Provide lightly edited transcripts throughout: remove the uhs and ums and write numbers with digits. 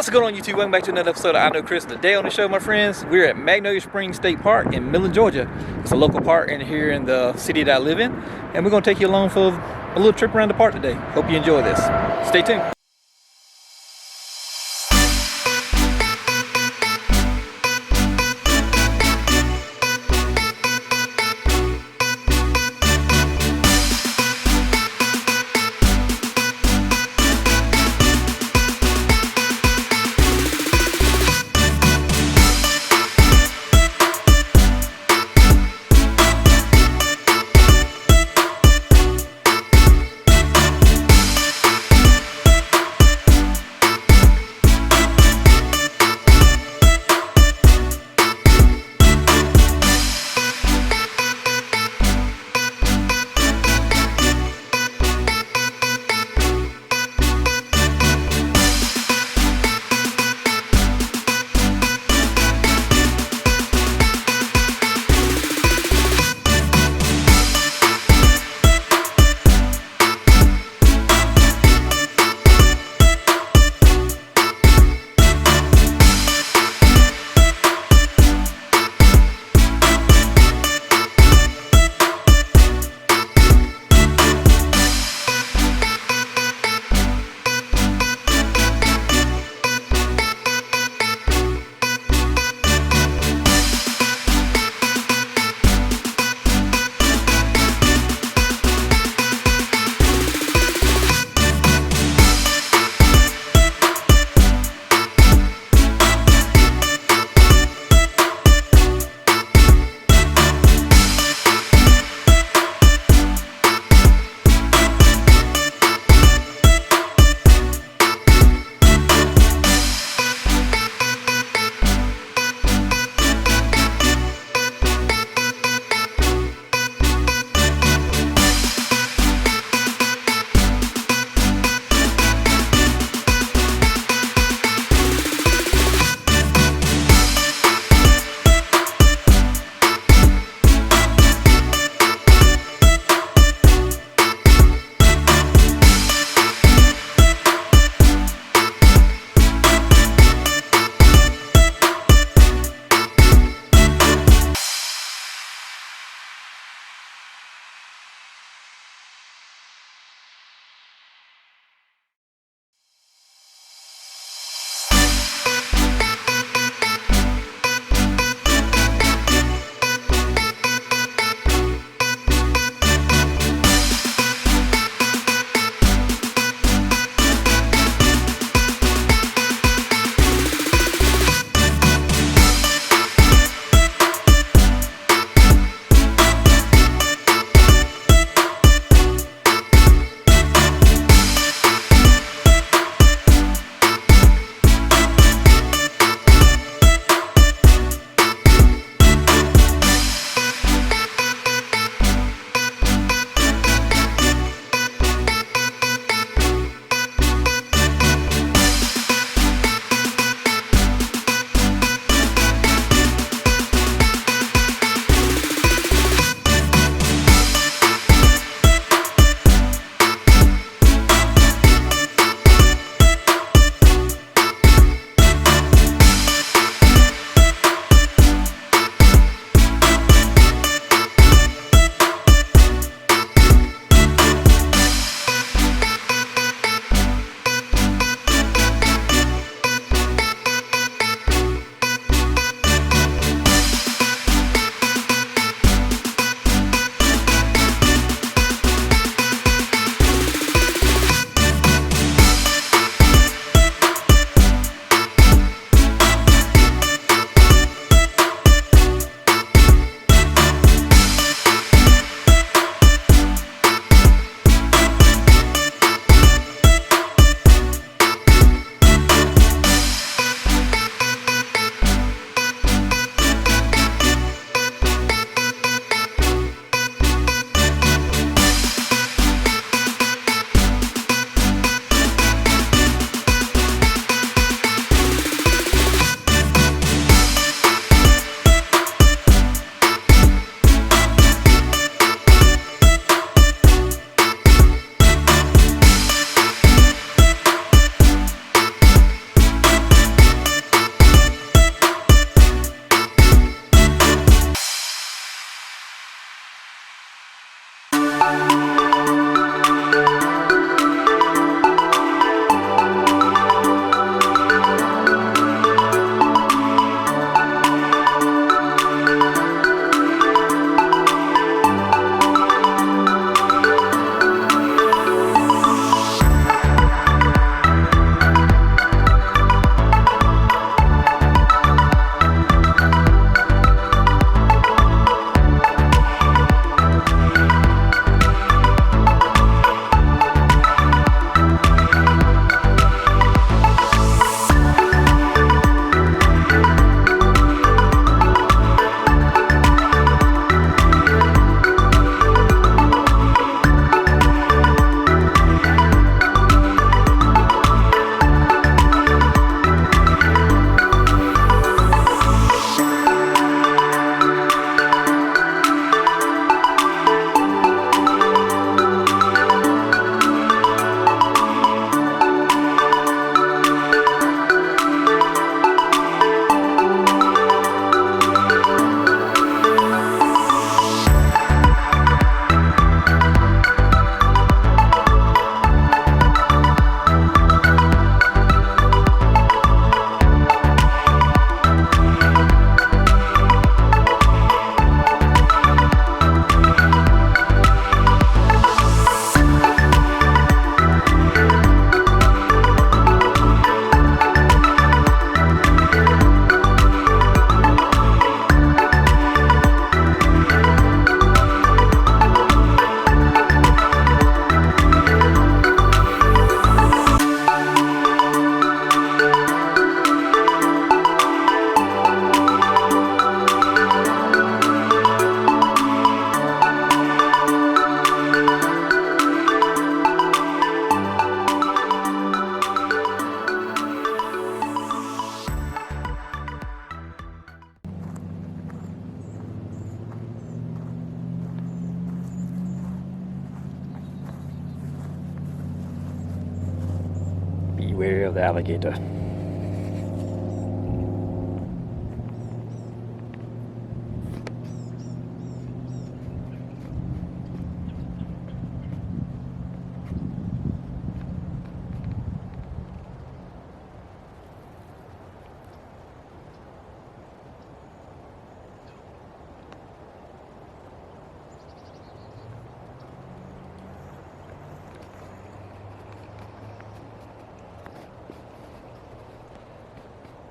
What's going on, YouTube? Welcome back to another episode of I Know Chris. Today on the show, my friends, we're at Magnolia Springs State Park in Millen, Georgia. It's a local park in here in the city that I live in, and we're going to take you along for a little trip around the park today. Hope you enjoy this. Stay tuned. wary of the alligator.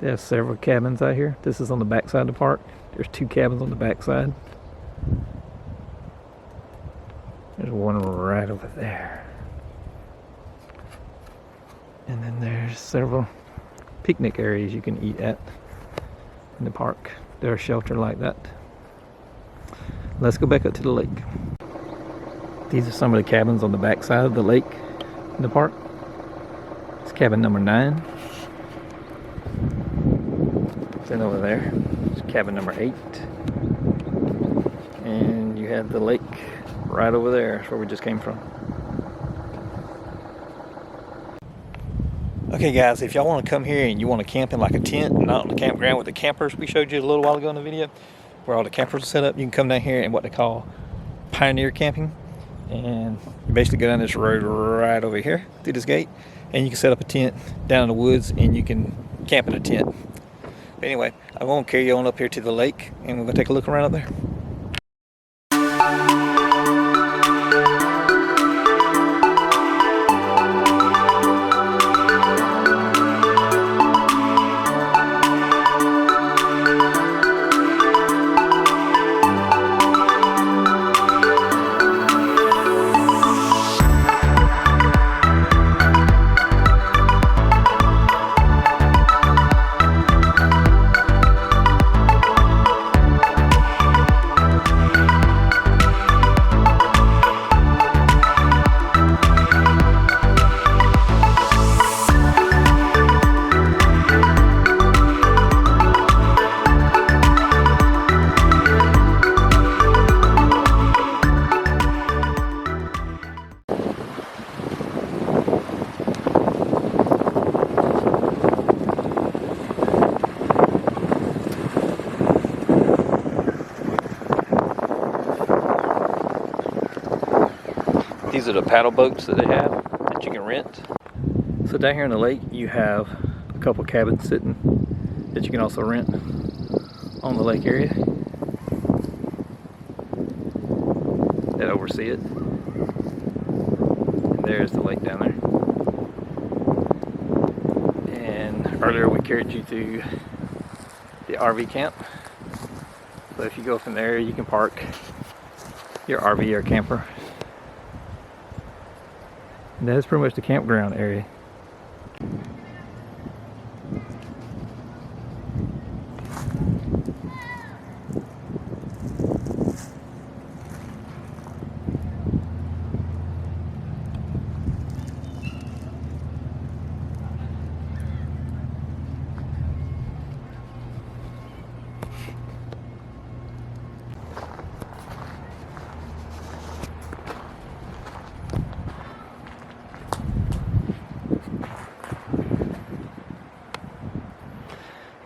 There's several cabins out here. This is on the back side of the park. There's 2 cabins on the back side. There's one right over there. And then there's several picnic areas you can eat at in the park. They're sheltered like that. Let's go back up to the lake. These are some of the cabins on the back side of the lake in the park. It's cabin number 9. Then over there is cabin number 8, and you have the lake right over there. That's where we just came from. Okay guys, if y'all want to come here and you want to camp in like a tent, not on the campground with the campers we showed you a little while ago in the video, where all the campers are set up, you can come down here in what they call pioneer camping, and you basically go down this road right over here through this gate, and you can set up a tent down in the woods and you can camp in a tent. Anyway, I'm going to carry you on up here to the lake, and we're going to take a look around up there. These are the paddle boats that they have that you can rent. So down here in the lake, you have a couple cabins sitting that you can also rent on the lake area that oversee it. And there's the lake down there. And earlier we carried you to the RV camp. So if you go from there, you can park your RV or camper. And that's pretty much the campground area.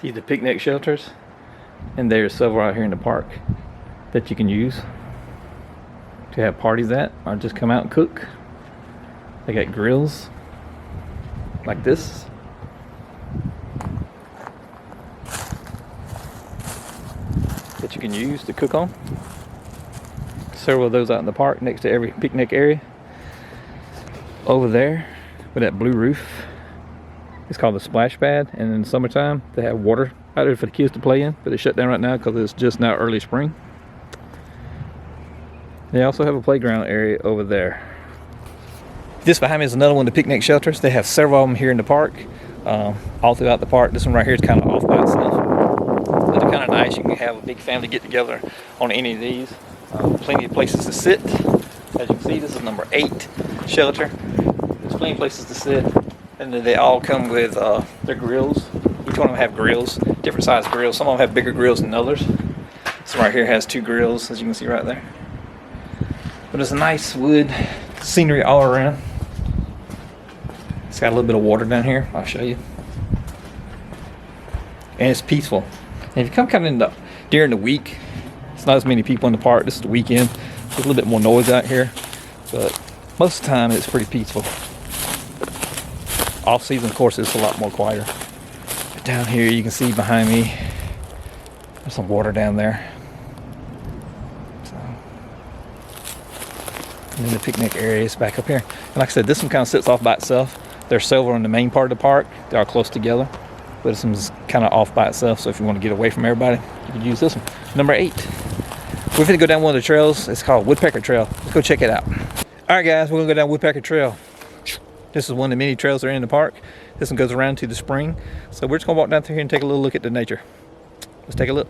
These are picnic shelters, and there's several out here in the park that you can use to have parties at, or just come out and cook. They got grills like this. That you can use to cook on. Several of those out in the park next to every picnic area. Over there with that blue roof, it's called the splash pad, and in the summertime they have water out there for the kids to play in, but it's shut down right now because it's just now early spring. They also have a playground area over there. This behind me is another one of the picnic shelters. They have several of them here in the park, all throughout the park. This one right here is kind of off by itself, but they're kind of nice. You can have a big family get together on any of these. Plenty of places to sit. As you can see, this is number 8 shelter. There's plenty of places to sit. And then they all come with their grills. Each one of them have grills, different size grills. Some of them have bigger grills than others. This one right here has 2 grills, as you can see right there. But it's a nice wood scenery all around. It's got a little bit of water down here. I'll show you. And it's peaceful. And if you come kind of during the week, it's not as many people in the park. This is the weekend. There's a little bit more noise out here, but most of the time it's pretty peaceful. Off season, of course, it's a lot more quieter. But down here, you can see behind me, there's some water down there. So, and then the picnic area is back up here. And like I said, this one kind of sits off by itself. There's several in the main part of the park. They are close together, but this one's kind of off by itself. So if you want to get away from everybody, you can use this one. Number 8. We're going to go down one of the trails. It's called Woodpecker Trail. Let's go check it out. All right, guys, we're going to go down Woodpecker Trail. This is one of the many trails that are in the park. This one goes around to the spring. So we're just going to walk down through here and take a little look at the nature. Let's take a look.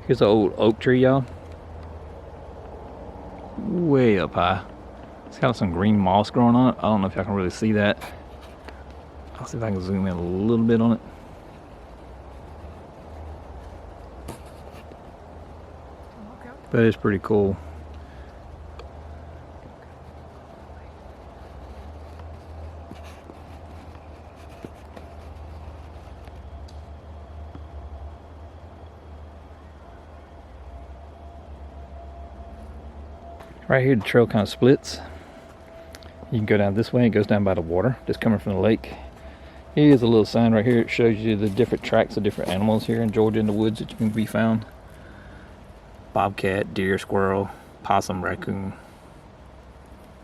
Here's an old oak tree, y'all. Way up high. It's got some green moss growing on it. I don't know if y'all can really see that. I'll see if I can zoom in a little bit on it. That is pretty cool. Right here the trail kind of splits. You can go down this way. It goes down by the water just coming from the lake. Here's a little sign right here. It shows you the different tracks of different animals here in Georgia in the woods that you can be found. Bobcat, deer, squirrel, possum, raccoon.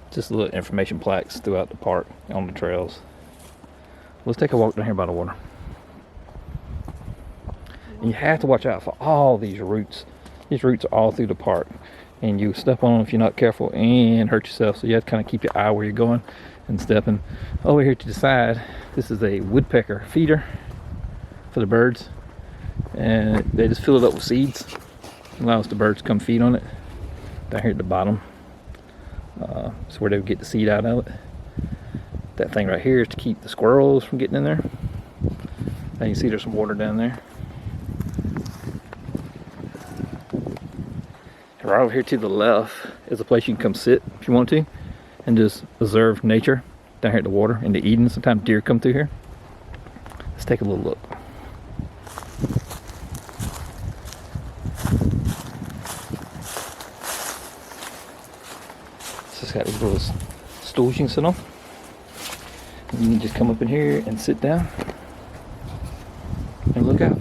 Just little information plaques throughout the park on the trails. Let's take a walk down here by the water. And you have to watch out for all these roots. These roots are all through the park. And you step on them if you're not careful and hurt yourself. So you have to kind of keep your eye where you're going and stepping. Over here to the side, this is a woodpecker feeder for the birds. And they just fill it up with seeds. Allows the birds to come feed on it. Down here at the bottom. That's where they would get the seed out of it. That thing right here is to keep the squirrels from getting in there. Now you can see there's some water down there. Right over here to the left is a place you can come sit if you want to and just observe nature down here at the water in the evening. Sometimes deer come through here. Let's take a little look. So it's got these little stools you can sit on. And you can just come up in here and sit down and look out.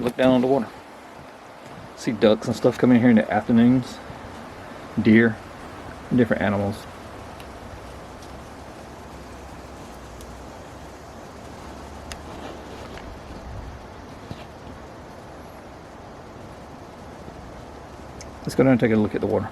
Look down on the water. See ducks and stuff coming in here in the afternoons. Deer, different animals. Let's go down and take a look at the water.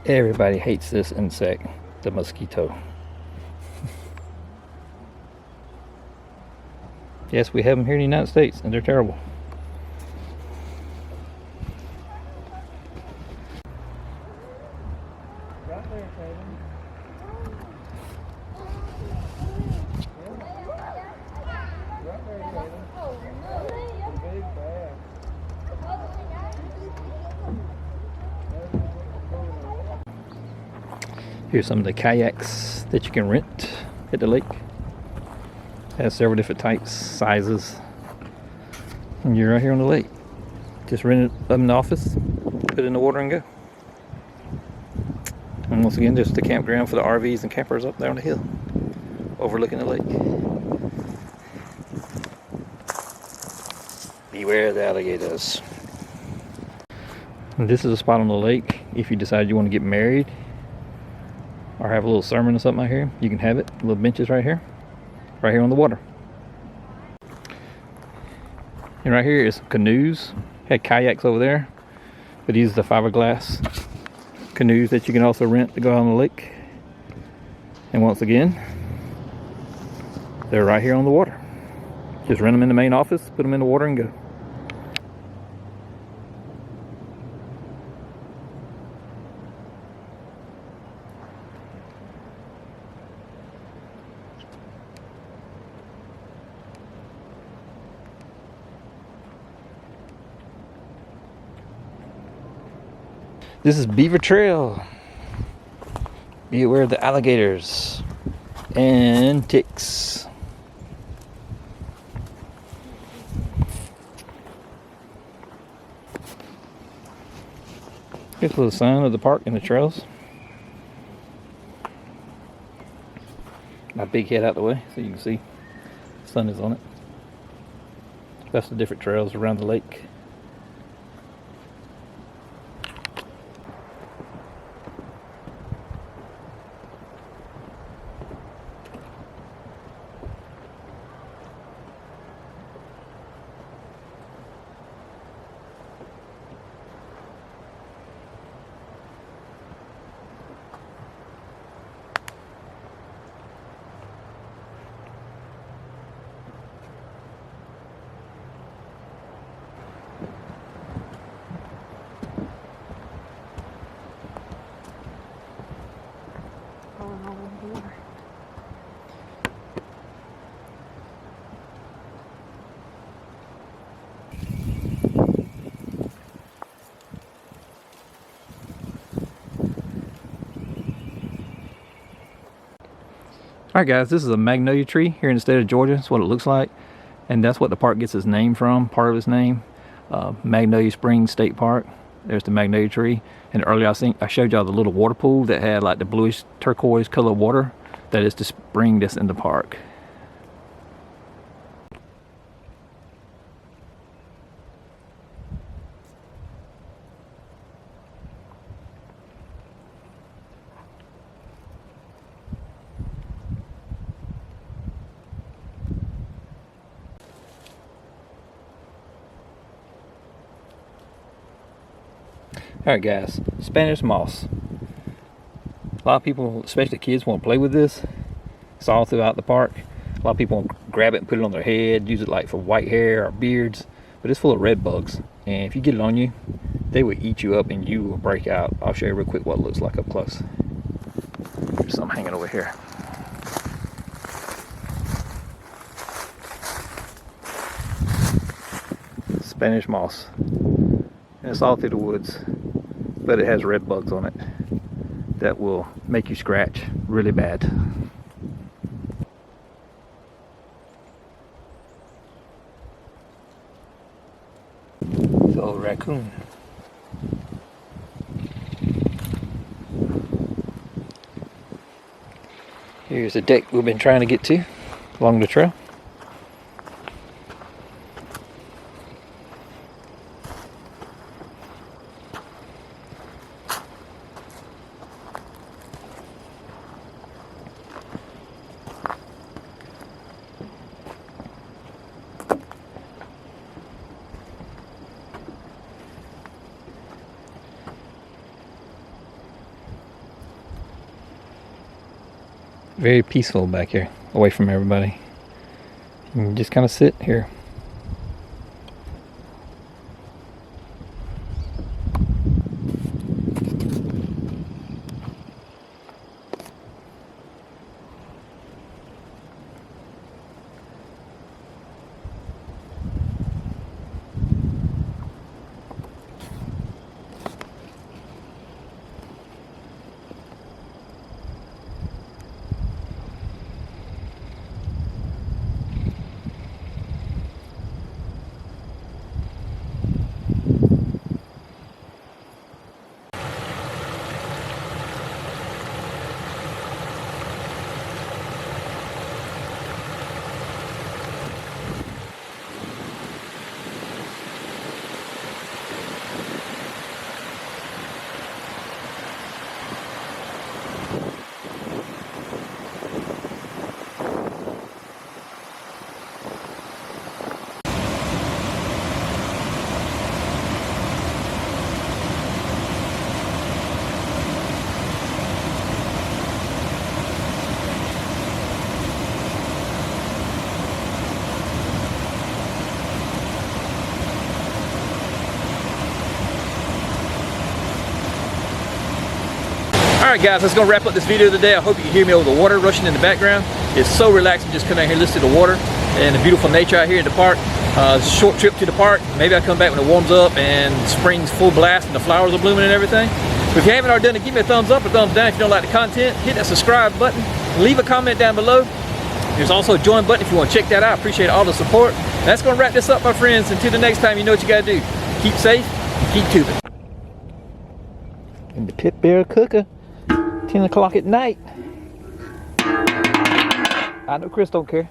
Everybody hates this insect, the mosquito. Yes, we have them here in the United States, and they're terrible. Here's some of the kayaks that you can rent at the lake. It has several different types, sizes. And you're right here on the lake. Just rent it up in the office, put it in the water and go. And once again, there's the campground for the RVs and campers up there on the hill, overlooking the lake. Beware the alligators. And this is a spot on the lake. If you decide you want to get married or have a little sermon or something out here, you can have it. Little benches right here on the water. And right here is canoes. Had kayaks over there, but these are the fiberglass canoes that you can also rent to go out on the lake. And once again, they're right here on the water. Just rent them in the main office, put them in the water and go. This is Beaver Trail. Be aware of the alligators and ticks. Here's a little sign of the park and the trails. My big head out the way so you can see the sun is on it. That's the different trails around the lake. Alright guys, this is a magnolia tree here in the state of Georgia. That's what it looks like. And that's what the park gets its name from, part of its name. Magnolia Springs State Park. There's the magnolia tree. And earlier I showed y'all the little water pool that had like the bluish turquoise color water. That is the spring that's in the park. Alright guys, Spanish moss. A lot of people, especially kids, want to play with this. It's all throughout the park. A lot of people want to grab it and put it on their head, use it like for white hair or beards. But it's full of red bugs. And if you get it on you, they will eat you up and you will break out. I'll show you real quick what it looks like up close. There's some hanging over here. Spanish moss. And it's all through the woods. But it has red bugs on it that will make you scratch really bad. The old raccoon. Here's a deck we've been trying to get to along the trail. Very peaceful back here, away from everybody. You can just kind of sit here. Alright guys, that's gonna wrap up this video today. I hope you can hear me over the water rushing in the background. It's so relaxing just coming out here listening to the water and the beautiful nature out here in the park. It's a short trip to the park. Maybe I'll come back when it warms up and spring's full blast and the flowers are blooming and everything. If you haven't already done it, give me a thumbs up or thumbs down if you don't like the content. Hit that subscribe button. Leave a comment down below. There's also a join button if you want to check that out. I appreciate all the support. That's gonna wrap this up, my friends. Until the next time, you know what you gotta do. Keep safe and keep tubing. And the pit bear cooker. 10 o'clock at night. I know Chris don't care.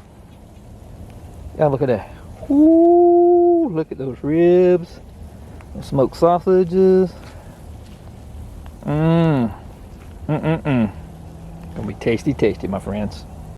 Yeah, look at that. Ooh, look at those ribs. Those smoked sausages. Gonna be tasty, tasty, my friends.